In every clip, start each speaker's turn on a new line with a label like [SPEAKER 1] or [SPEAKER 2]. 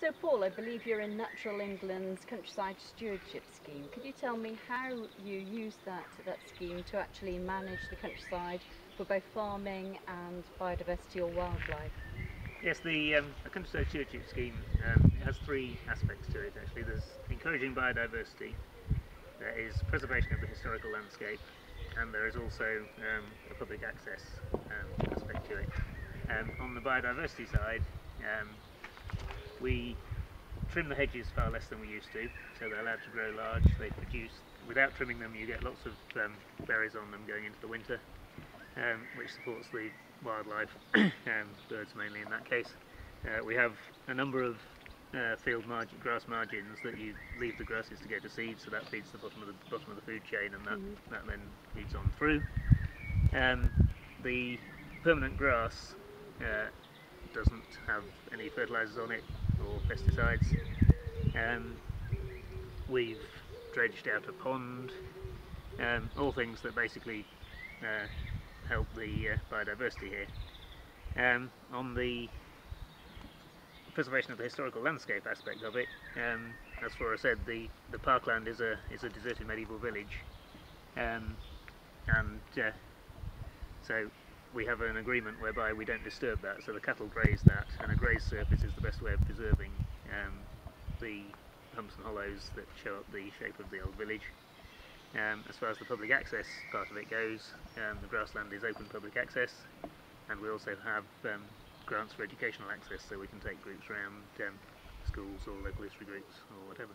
[SPEAKER 1] So Paul, I believe you're in Natural England's Countryside Stewardship scheme. Could you tell me how you use that scheme to actually manage the countryside for both farming and biodiversity or wildlife?
[SPEAKER 2] Yes, the Countryside Stewardship scheme has three aspects to it actually. There's encouraging biodiversity, there is preservation of the historical landscape, and there is also a public access aspect to it. On the biodiversity side, we trim the hedges far less than we used to, so they're allowed to grow large. They produce, without trimming them, you get lots of berries on them going into the winter, which supports the wildlife, birds mainly in that case. We have a number of grass margins that you leave the grasses to go to seed, so that feeds the bottom of the food chain, and that then feeds on through. The permanent grass doesn't have any fertilisers on it or pesticides. We've dredged out a pond, all things that basically help the biodiversity here. On the preservation of the historical landscape aspect of it, as Flora said, the parkland is a deserted medieval village, so we have an agreement whereby we don't disturb that, so the cattle graze that, and a grazed surface is the best way of preserving the humps and hollows that show up the shape of the old village. As far as the public access part of it goes, the grassland is open public access, and we also have grants for educational access, so we can take groups around schools or local history groups or whatever.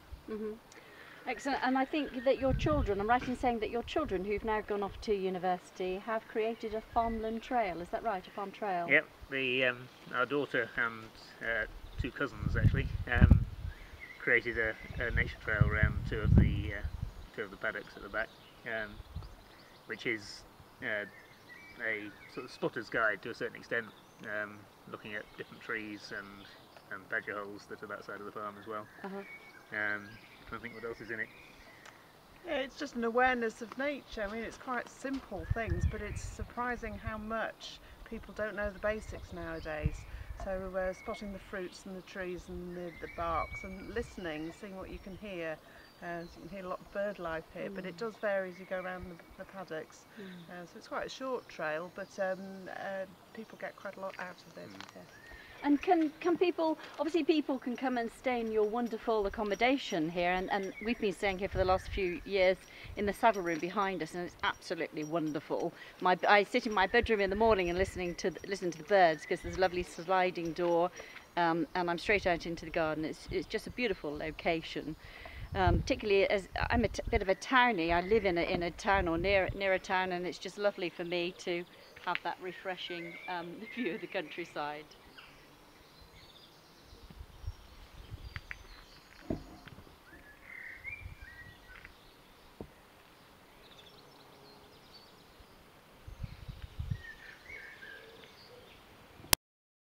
[SPEAKER 1] Excellent. And I think that your children, I'm right in saying that your children who've now gone off to university have created a farmland trail, is that right, a farm trail?
[SPEAKER 2] Yep, our daughter and two cousins actually created a nature trail around two of the paddocks at the back, which is a sort of spotter's guide to a certain extent, looking at different trees and badger holes that are that side of the farm as well. I think what else is in it?
[SPEAKER 3] Yeah, it's just an awareness of nature. I mean, it's quite simple things, but it's surprising how much people don't know the basics nowadays. So we're spotting the fruits and the trees and the barks, and listening, seeing what you can hear. So you can hear a lot of bird life here, but it does vary as you go around the paddocks. So it's quite a short trail, but people get quite a lot out of it. Yeah.
[SPEAKER 1] And can people, obviously people can come and stay in your wonderful accommodation here, and we've been staying here for the last few years in the saddle room behind us, and it's absolutely wonderful. I sit in my bedroom in the morning and listen to the birds, because there's a lovely sliding door, and I'm straight out into the garden. It's just a beautiful location. Particularly as I'm a bit of a townie, I live in a town or near a town, and it's just lovely for me to have that refreshing view of the countryside.